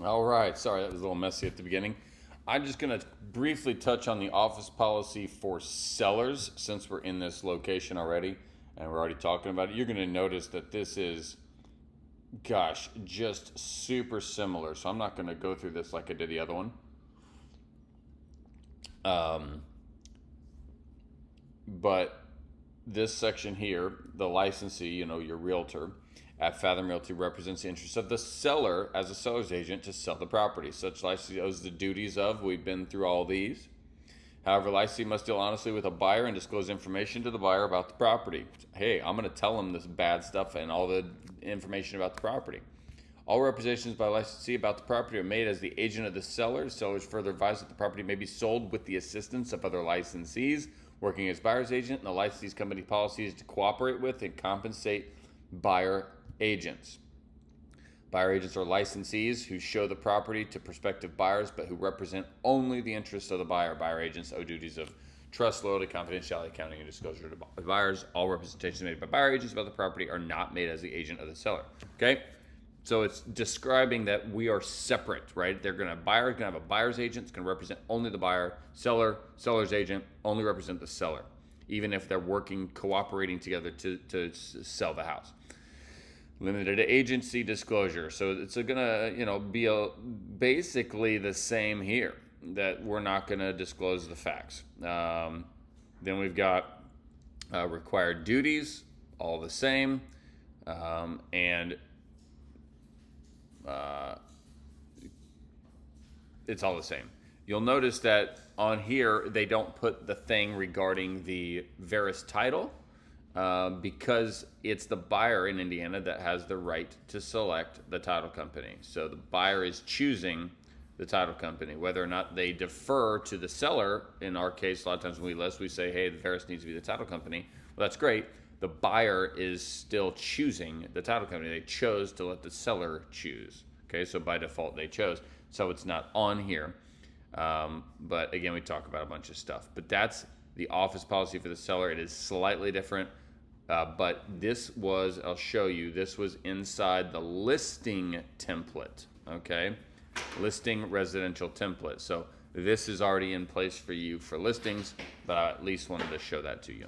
All right. Sorry, that was a little messy at the beginning. I'm just going to briefly touch on the office policy for sellers since we're in this location already and we're already talking about it. You're going to notice that this is, gosh, just super similar. So I'm not going to go through this like I did the other one. Um, but this section here, the licensee, your realtor at Fathom Realty represents the interests of the seller as a seller's agent to sell the property. Such licensee owes the duties of, we've been through all these. However, licensee must deal honestly with a buyer and disclose information to the buyer about the property. Hey, I'm going to tell him this bad stuff and all the information about the property. All representations by licensee about the property are made as the agent of the seller. Sellers further advise that the property may be sold with the assistance of other licensees working as buyer's agent, and the licensee's company policy is to cooperate with and compensate buyer agents. Buyer agents are licensees who show the property to prospective buyers but who represent only the interests of the buyer. Buyer agents owe duties of trust, loyalty, confidentiality, accounting, and disclosure to buyers. All representations made by buyer agents about the property are not made as the agent of the seller. Okay? So it's describing that we are separate, right? Buyer's gonna have a buyer's agent, it's gonna represent only the buyer. Seller's agent only represent the seller, even if they're working, cooperating together to sell the house. Limited agency disclosure. So it's gonna, be basically the same here, that we're not gonna disclose the facts. Then we've got required duties, all the same, and it's all the same. You'll notice that on here they don't put the thing regarding the Verus title because it's the buyer in Indiana that has the right to select the title company. So the buyer is choosing the title company, whether or not they defer to the seller. In our case, a lot of times when we list, we say, hey, the Verus needs to be the title company. Well, that's great. The buyer is still choosing the title company. They chose to let the seller choose. Okay, so by default they chose. So it's not on here. But again, we talk about a bunch of stuff. But that's the office policy for the seller. It is slightly different. But this was, I'll show you, this was inside the listing template. Okay, listing residential template. So this is already in place for you for listings, but I at least wanted to show that to you.